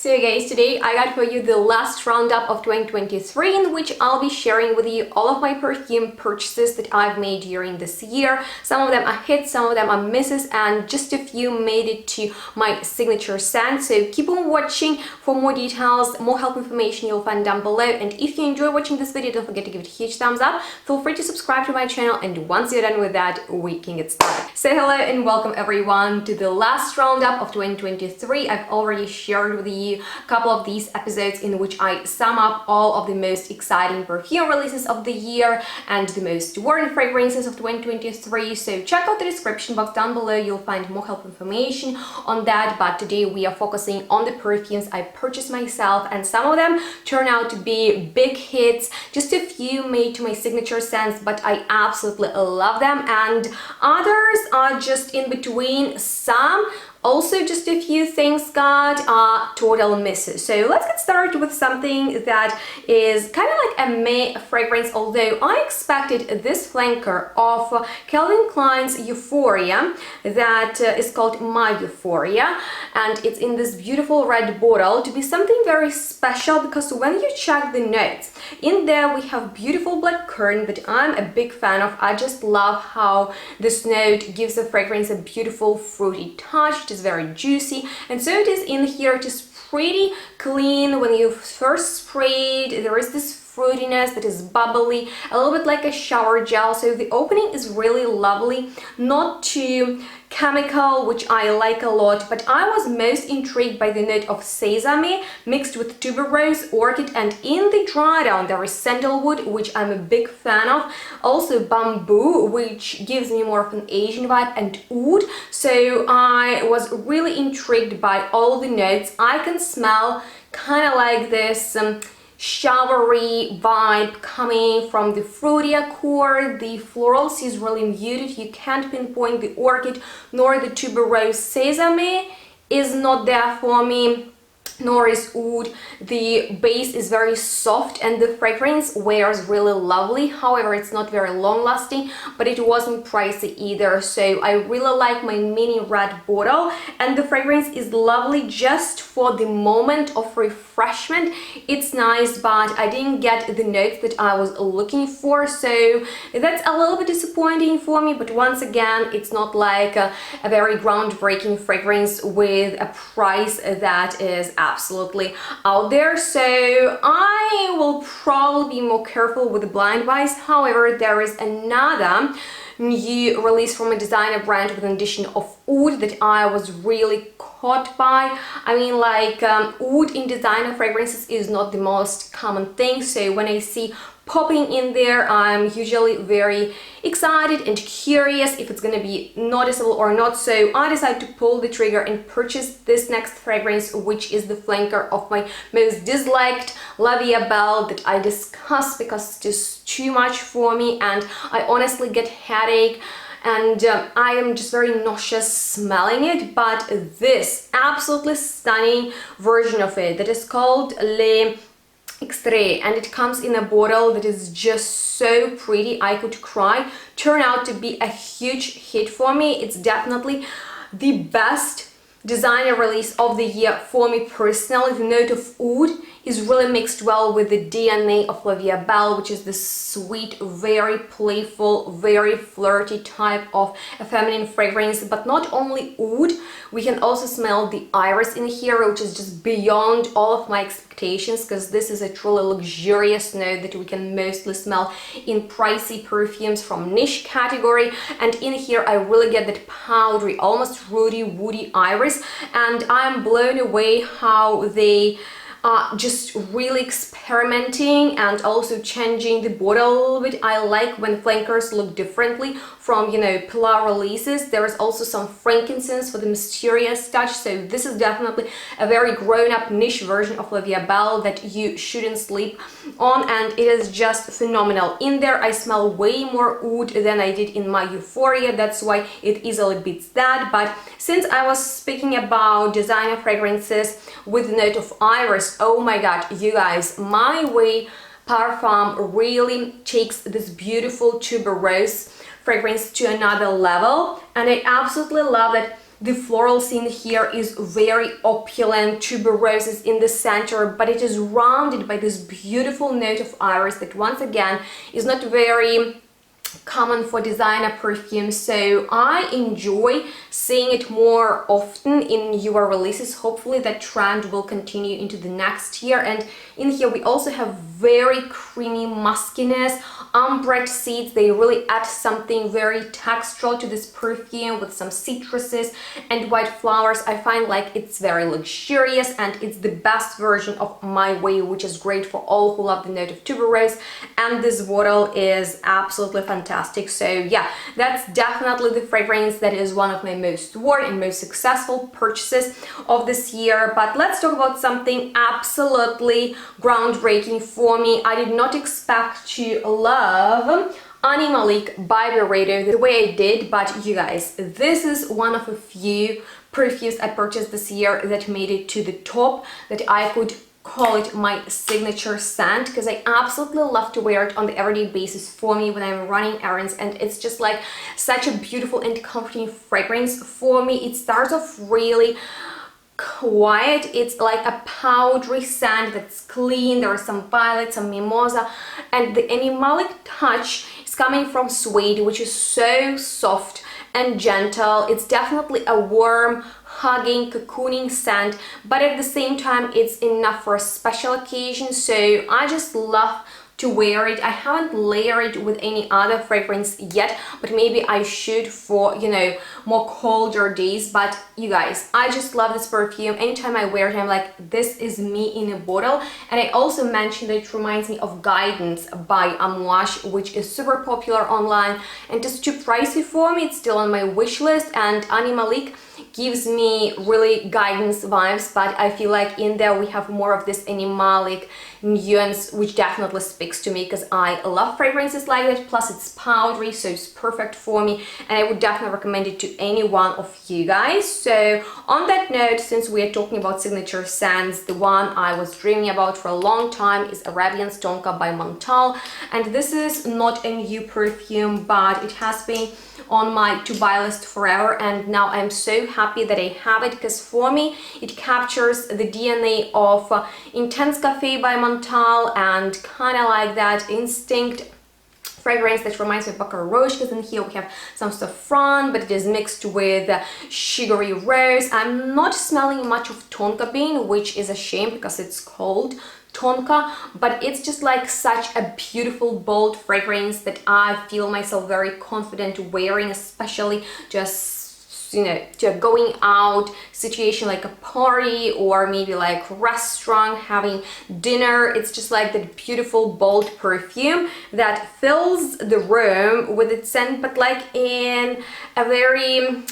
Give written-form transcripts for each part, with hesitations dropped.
So guys, today I got for you the last roundup of 2023 in which I'll be sharing with you all of my perfume purchases that I've made during this year. Some of them are hits, some of them are misses, and just a few made it to my signature scent. So keep on watching for more details, more help information you'll find down below. And if you enjoy watching this video, don't forget to give it a huge thumbs up. Feel free to subscribe to my channel, and once you're done with that, we can get started. So hello and welcome everyone to the last roundup of 2023. I've already shared with you a couple of these episodes in which I sum up all of the most exciting perfume releases of the year and the most worn fragrances of 2023. So check out the description box down below, you'll find more help information on that. But today we are focusing on the perfumes I purchased myself, and some of them turn out to be big hits, just a few made to my signature scents, but I absolutely love them, and others are just in between. Some also just a few things got total misses. So let's get started with something that is kind of like a May fragrance, although I expected this flanker of Calvin Klein's Euphoria that is called My Euphoria, and it's in this beautiful red bottle to be something very special, because when you check the notes, in there we have beautiful black currant that I'm a big fan of. I just love how this note gives the fragrance a beautiful fruity touch. It is very juicy, and so it is in here. It is pretty clean. When you first sprayed, there is this fruitiness that is bubbly, a little bit like a shower gel. So the opening is really lovely, not too chemical, which I like a lot, but I was most intrigued by the note of sesame mixed with tuberose, orchid, and in the dry down there is sandalwood, which I'm a big fan of, also bamboo, which gives me more of an Asian vibe, and oud. So I was really intrigued by all the notes. I can smell kind of like this showery vibe coming from the fruity accord. The florals is really muted. You can't pinpoint the orchid nor the tuberose. Sesame is not there for me, nor is oud. The base is very soft and the fragrance wears really lovely. However, it's not very long lasting, but it wasn't pricey either. So I really like my mini red bottle, and the fragrance is lovely just for the moment of refreshment. It's nice, but I didn't get the notes that I was looking for, so that's a little bit disappointing for me. But once again, it's not like a very groundbreaking fragrance with a price that is absolutely out there. So I will probably be more careful with the blind buys. However, there is another new release from a designer brand with an addition of oud that I was really caught by. I mean, like oud in designer fragrances is not the most common thing, so when I see popping in there, I'm usually very excited and curious if it's gonna be noticeable or not. So I decided to pull the trigger and purchase this next fragrance, which is the flanker of my most disliked La Vie Belle that I discussed because it is too much for me and I honestly get headache, and I am just very nauseous smelling it. But this absolutely stunning version of it that is called Le Extrait, and it comes in a bottle that is just so pretty, I could cry, turned out to be a huge hit for me. It's definitely the best designer release of the year for me personally. The note of oud is really mixed well with the DNA of La Vie Belle, which is this sweet, very playful, very flirty type of a feminine fragrance. But not only oud, we can also smell the iris in here, which is just beyond all of my expectations, because this is a truly luxurious note that we can mostly smell in pricey perfumes from niche category. And in here I really get that powdery, almost fruity, woody iris, and I'm blown away how they just really experimenting and also changing the bottle a little bit. I like when flankers look differently from, you know, pillar releases. There is also some frankincense for the mysterious touch, so this is definitely a very grown-up niche version of La Vie Belle that you shouldn't sleep on, and it is just phenomenal. In there I smell way more oud than I did in my Euphoria, that's why it easily beats that. But since I was speaking about designer fragrances with the note of iris, oh my god, you guys, my Way Parfum really takes this beautiful tuberose fragrance to another level, and I absolutely love that The floral scene here is very opulent, tuberoses in the center, but it is rounded by this beautiful note of iris that once again is not very common for designer perfumes, so I enjoy seeing it more often in your releases. Hopefully that trend will continue into the next year. And in here we also have very creamy muskiness, umbrage seeds. They really add something very textural to this perfume with some citruses and white flowers. I find like it's very luxurious and it's the best version of My Way, which is great for all who love the note of tuberose, and this bottle is absolutely fantastic. So yeah, that's definitely the fragrance that is one of my most worn and most successful purchases of this year. But let's talk about something absolutely groundbreaking for me. I did not expect to love Ani Malik by Byredo the way I did, but you guys, this is one of a few perfumes I purchased this year that made it to the top, that I could call it my signature scent, because I absolutely love to wear it on the everyday basis for me when I'm running errands, and it's just like such a beautiful and comforting fragrance for me. It starts off really quiet. It's like a powdery scent that's clean. There are some violet, some mimosa, and the animalic touch is coming from suede, which is so soft and gentle. It's definitely a warm, hugging, cocooning scent, but at the same time it's enough for a special occasion, so I just love to wear it. I haven't layered it with any other fragrance yet, but maybe I should for, you know, more colder days. But you guys, I just love this perfume. Anytime I wear it, I'm like, this is me in a bottle. And I also mentioned that it reminds me of Guidance by Amouage, which is super popular online and just too pricey for me. It's still on my wish list, and Ani Malik gives me really Guidance vibes, but I feel like in there we have more of this animalic nuance, which definitely speaks to me because I love fragrances like that. Plus it's powdery, so it's perfect for me, and I would definitely recommend it to any one of you guys. So on that note, since we are talking about signature scents, the one I was dreaming about for a long time is Arabian Stone Cup by Montal, and this is not a new perfume, but it has been on my to buy list forever, and now I'm so happy that I have it, because for me it captures the DNA of Intense Cafe by Montal and kind of like that instinct fragrance that reminds me of Baccarat Rouge, because in here we have some saffron, but it is mixed with sugary rose. I'm not smelling much of tonka bean, which is a shame because it's called tonka, but it's just like such a beautiful bold fragrance that I feel myself very confident wearing, especially just, you know, to a going out situation like a party or maybe like restaurant, having dinner. It's just like that beautiful bold perfume that fills the room with its scent, but like in a very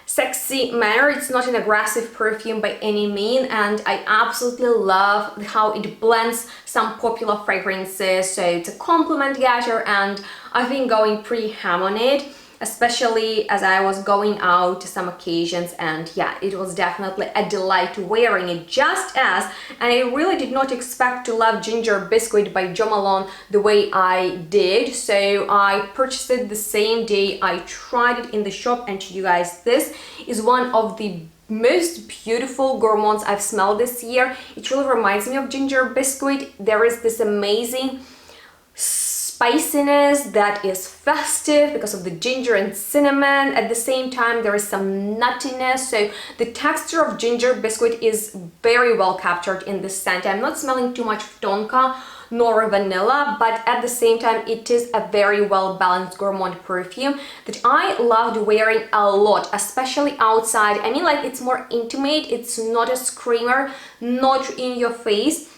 sexy manner. It's not an aggressive perfume by any means, and I absolutely love how it blends some popular fragrances, so it's a compliment getter, and I've been going pretty ham on it, especially as I was going out to some occasions, and yeah, it was definitely a delight wearing it. Just as, and I really did not expect to love Ginger Biscuit by Jo Malone the way I did, so I purchased it the same day I tried it in the shop, and you guys, this is one of the most beautiful gourmands I've smelled this year. It really reminds me of Ginger Biscuit. There is this amazing spiciness that is festive because of the ginger and cinnamon. At the same time, there is some nuttiness, so the texture of Ginger Biscuit is very well captured in this scent. I'm not smelling too much tonka nor vanilla, but at the same time it is a very well balanced gourmand perfume that I loved wearing a lot, especially outside. I mean, like, it's more intimate, it's not a screamer, not in your face,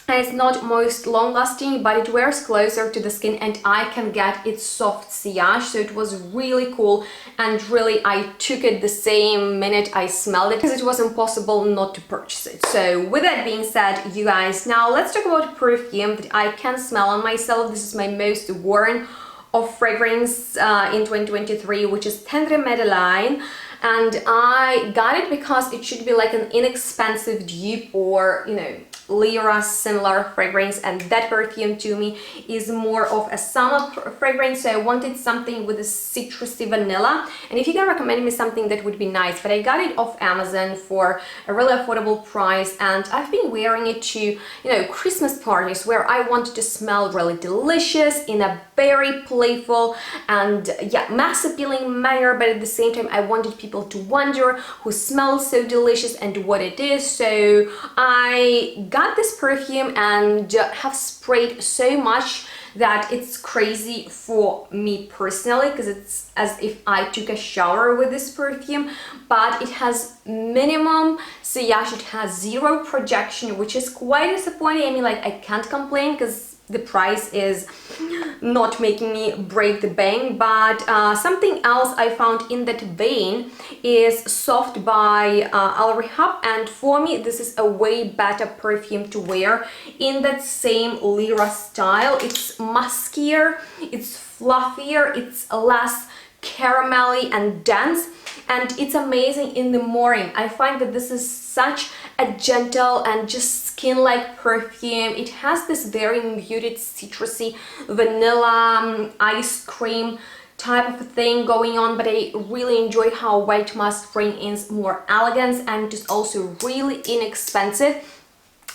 and it's not most long lasting, but it wears closer to the skin and I can get its soft sillage, so it was really cool, and really I took it the same minute I smelled it because it was impossible not to purchase it. So with that being said, you guys, now let's talk about perfume that I can smell on myself. This is my most worn of fragrance in 2023, which is Prada Metaline, and I got it because it should be like an inexpensive dupe, or, you know, Lyra similar fragrance, and that perfume to me is more of a summer fragrance, so I wanted something with a citrusy vanilla. And if you can recommend me something, that would be nice. But I got it off Amazon for a really affordable price, and I've been wearing it to, you know, Christmas parties where I wanted to smell really delicious in a very playful and mass appealing manner, but at the same time I wanted people to wonder who smells so delicious and what it is. So I got this perfume and have sprayed so much that it's crazy for me personally, because it's as if I took a shower with this perfume. But it has minimum sillage, it has zero projection, which is quite disappointing. I mean, like, I can't complain because the price is not making me break the bank. But something else I found in that vein is Soft by Al Rehab, and for me this is a way better perfume to wear in that same Lyra style. It's muskier, it's fluffier, it's less caramelly and dense, and it's amazing in the morning. I find that this is such a gentle and just skin-like perfume. It has this very muted citrusy vanilla ice cream type of a thing going on, but I really enjoy how White Musk brings in more elegance, and it's also really inexpensive.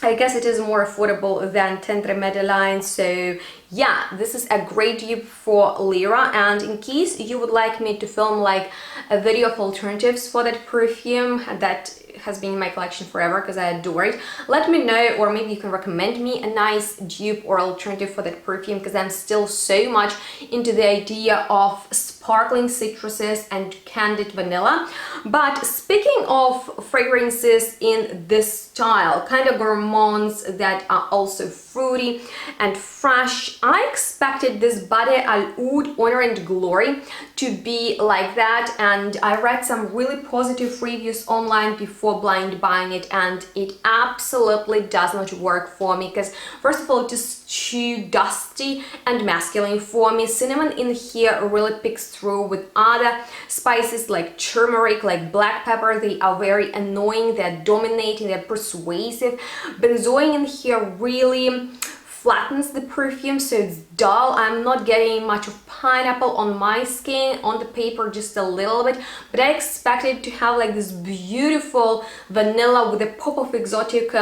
I guess it is more affordable than Prada Metaline. So yeah, this is a great dupe for Lyra. And in case you would like me to film like a video of alternatives for that perfume that has been in my collection forever because I adore it, let me know, or maybe you can recommend me a nice dupe or alternative for that perfume, because I'm still so much into the idea of sparkling citruses and candied vanilla. But speaking of fragrances in this style, kind of gourmands that are also fruity and fresh, I expected this Bade Al Oud Honor and Glory to be like that, and I read some really positive reviews online before blind buying it, and it absolutely does not work for me, because first of all it is too dusty and masculine for me. Cinnamon in here really picks through with other spices like turmeric, like black pepper. They are very annoying, they're dominating, they're persuasive. Benzoin in here really flattens the perfume, so it's dull. I'm not getting much of pineapple on my skin, on the paper just a little bit, but I expected to have like this beautiful vanilla with a pop of exotic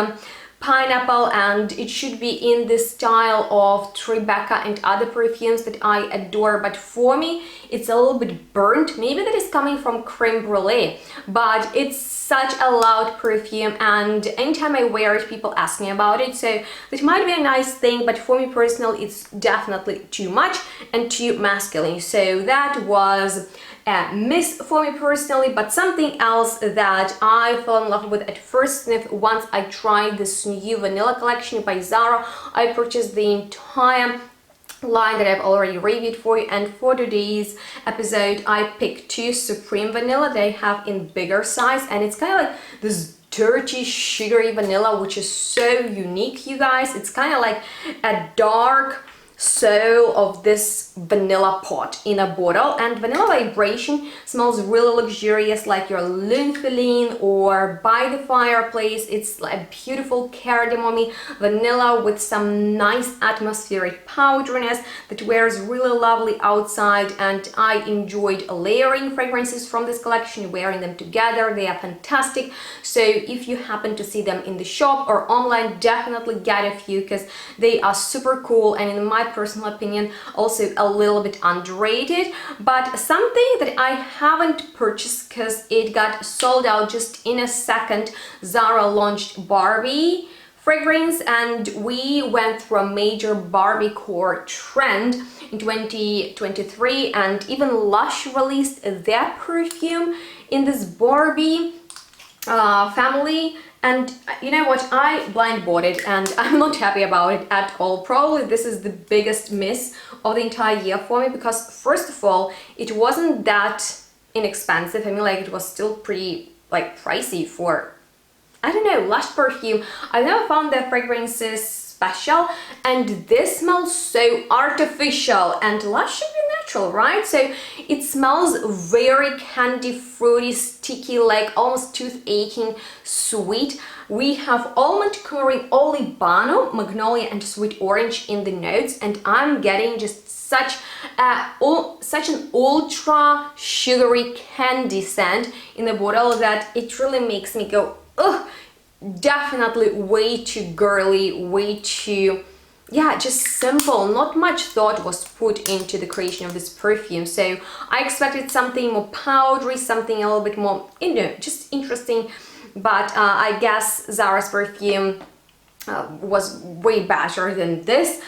pineapple, and it should be in this style of Tribeca and other perfumes that I adore. But for me it's a little bit burnt. Maybe that is coming from creme brulee, but it's such a loud perfume, and anytime I wear it people ask me about it, so it might be a nice thing, but for me personally it's definitely too much and too masculine. So that was a miss for me personally. But something else that I fell in love with at first sniff once I tried this new vanilla collection by Zara. I purchased the entire line that I've already reviewed for you, and for today's episode I picked two Supreme Vanilla that I have in bigger size, and it's kind of like this dirty sugary vanilla, which is so unique, you guys. It's kind of like a dark soul of this vanilla pot in a bottle, and vanilla vibration smells really luxurious, like your Linfeline or By the Fireplace. It's like a beautiful cardamom vanilla with some nice atmospheric powderiness that wears really lovely outside, and I enjoyed layering fragrances from this collection, wearing them together. They are fantastic. So if you happen to see them in the shop or online, definitely get a few because they are super cool, and in my personal opinion also a little bit underrated. But something that I haven't purchased because it got sold out just in a second, Zara launched Barbie fragrance, and we went through a major Barbie core trend in 2023, and even Lush released their perfume in this Barbie family. And you know what, I blind bought it and I'm not happy about it at all. Probably this is the biggest miss of the entire year for me, because first of all it wasn't that inexpensive. I mean, like, it was still pretty like pricey for, I don't know, Lush perfume. I never found their fragrances special, and this smells so artificial, and Lush should be natural, right? So it smells very candy, fruity, sticky, like almost tooth-aching sweet. We have almond curry, olibano, magnolia, and sweet orange in the notes, and I'm getting just such an ultra sugary candy scent in the bottle that it really makes me go, ugh, definitely way too girly, way too, yeah, just simple. Not much thought was put into the creation of this perfume, so I expected something more powdery, something a little bit more, you know, just interesting, but I guess Zara's perfume was way better than this.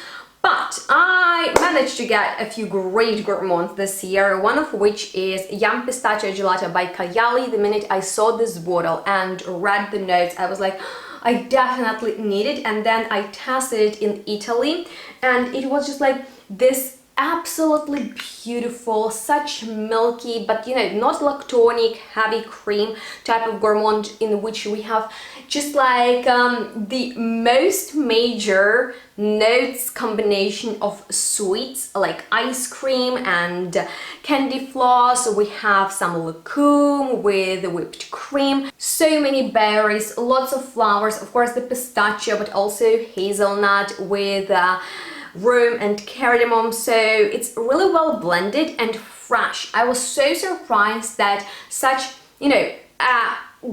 But I managed to get a few great gourmands this year, one of which is Yum Pistachio Gelato by Kayali. The minute I saw this bottle and read the notes, I was like, I definitely need it. And then I tested it in Italy, and it was just like this absolutely beautiful, such milky, but you know, not lactonic, heavy cream type of gourmand, in which we have just like the most major notes combination of sweets like ice cream and candy floss. We have some Lancôme with whipped cream, so many berries, lots of flowers, of course the pistachio, but also hazelnut with rum and cardamom, so it's really well blended and fresh. I was so surprised that such, you know,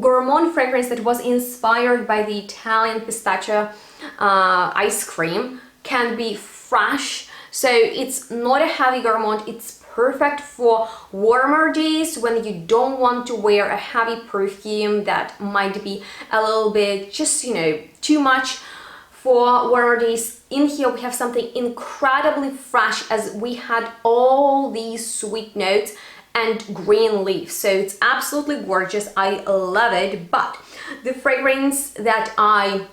gourmand fragrance that was inspired by the Italian pistachio ice cream can be fresh. So it's not a heavy gourmand, it's perfect for warmer days when you don't want to wear a heavy perfume that might be a little bit just, you know, too much for warmer days. In here we have something incredibly fresh, as we had all these sweet notes and green leaves, so it's absolutely gorgeous. I love it. But the fragrance that I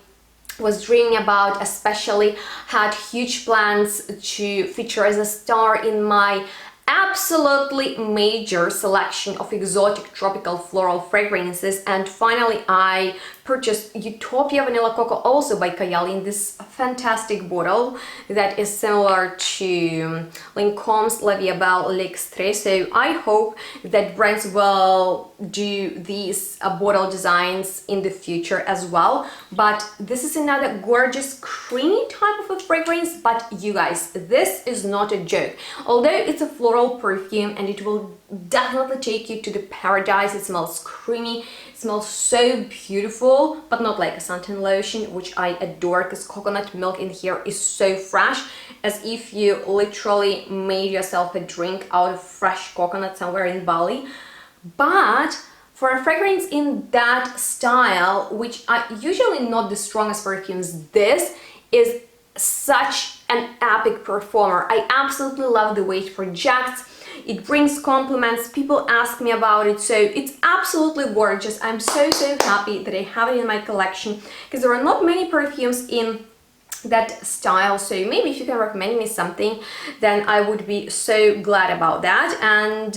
was dreaming about especially had huge plans to feature as a star in my absolutely major selection of exotic tropical floral fragrances, and finally I purchased Utopia Vanilla Coco, also by Kayali, in this fantastic bottle that is similar to Lancôme's La Vie Belle L'Extrait. So I hope that brands will do these bottle designs in the future as well. But this is another gorgeous creamy type of a fragrance, but you guys, this is not a joke. Although it's a floral perfume and it will definitely take you to the paradise, it smells creamy, it smells so beautiful, but not like a suntan lotion, which I adore, because coconut milk in here is so fresh, as if you literally made yourself a drink out of fresh coconut somewhere in Bali. But for a fragrance in that style, which are usually not the strongest perfumes, this is such an epic performer. I absolutely love the way it projects. It brings compliments, people ask me about it, so it's absolutely gorgeous. I'm so happy that I have it in my collection, because there are not many perfumes in that style. So maybe if you can recommend me something, then I would be so glad about that. And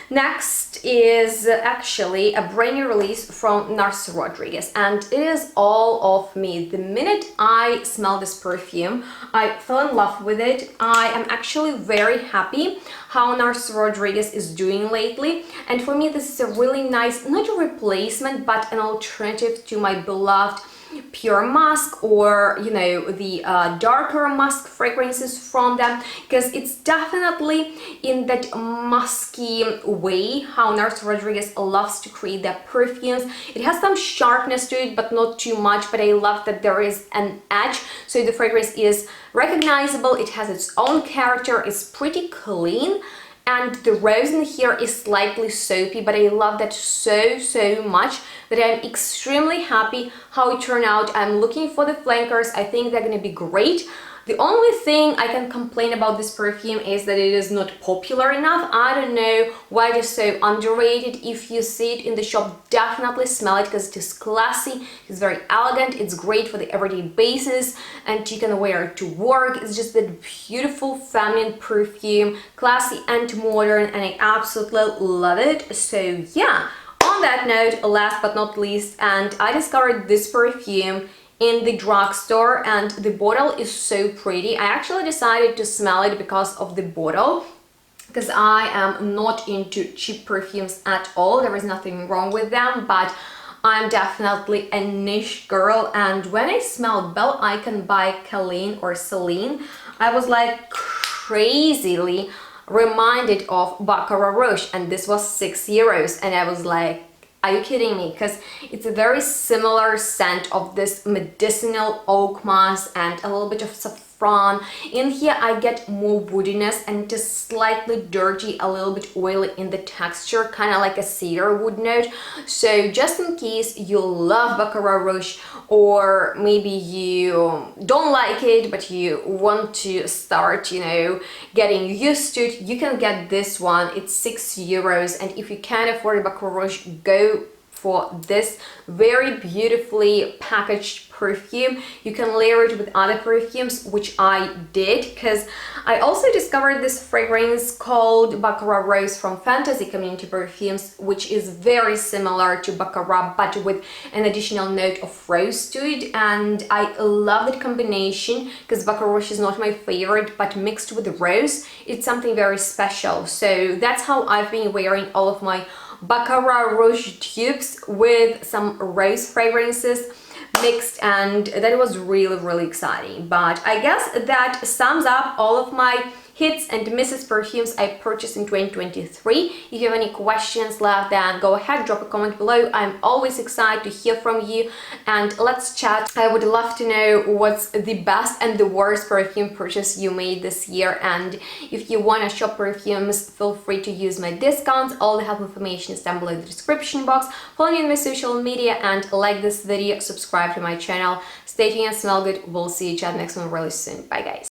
next is actually a brand new release from Narciso Rodriguez, and it is All of Me. The minute I smell this perfume, I fell in love with it. I am actually very happy how Narciso Rodriguez is doing lately, and for me this is a really nice, not a replacement, but an alternative to my beloved Pure Musk, or you know, the darker musk fragrances from them, because it's definitely in that musky way how Narciso Rodriguez loves to create their perfumes. It has some sharpness to it, but not too much, but I love that there is an edge, so the fragrance is recognizable, it has its own character, it's pretty clean, and the rose in here is slightly soapy, but I love that so much that I'm extremely happy how it turned out. I'm looking for the flankers, I think they're gonna be great. The only thing I can complain about this perfume is that it is not popular enough. I don't know why it is so underrated. If you see it in the shop, definitely smell it, because it is classy, it's very elegant, it's great for the everyday basis, and you can wear it to work. It's just that beautiful feminine perfume, classy and modern, and I absolutely love it. So yeah, on that note, last but not least, and I discovered this perfume in the drugstore, and the bottle is so pretty. I actually decided to smell it because of the bottle. because I am not into cheap perfumes at all. There is nothing wrong with them, but I'm definitely a niche girl, and when I smelled Belle Icon by Klein or Celine, I was like crazily reminded of Baccarat Rouge, and this was €6, and I was like, are you kidding me? Because it's a very similar scent of this medicinal oak moss and a little bit of saffron. In here I get more woodiness and just slightly dirty, a little bit oily in the texture, kind of like a cedar wood note. So just in case you love Baccarat Rouge, or maybe you don't like it but you want to start, you know, getting used to it, you can get this one. It's €6, and if you can't afford Baccarat Rouge, go for this very beautifully packaged perfume. You can layer it with other perfumes, which I did, because I also discovered this fragrance called Baccarat Rose from Fantasy Community Perfumes, which is very similar to Baccarat but with an additional note of rose to it, and I love that combination because Baccarat Rouge is not my favorite, but mixed with rose, it's something very special. So that's how I've been wearing all of my Baccarat Rouge tubes with some rose fragrances mixed, and that was really exciting. But I guess that sums up all of my hits and misses perfumes I purchased in 2023. If you have any questions left, then go ahead, drop a comment below. I'm always excited to hear from you, and let's chat. I would love to know what's the best and the worst perfume purchase you made this year, and if you want to shop perfumes, feel free to use my discounts. All the help information is down below in the description box. Follow me on my social media and like this video, subscribe to my channel. Stay tuned and smell good. We'll see each other next one really soon. Bye guys.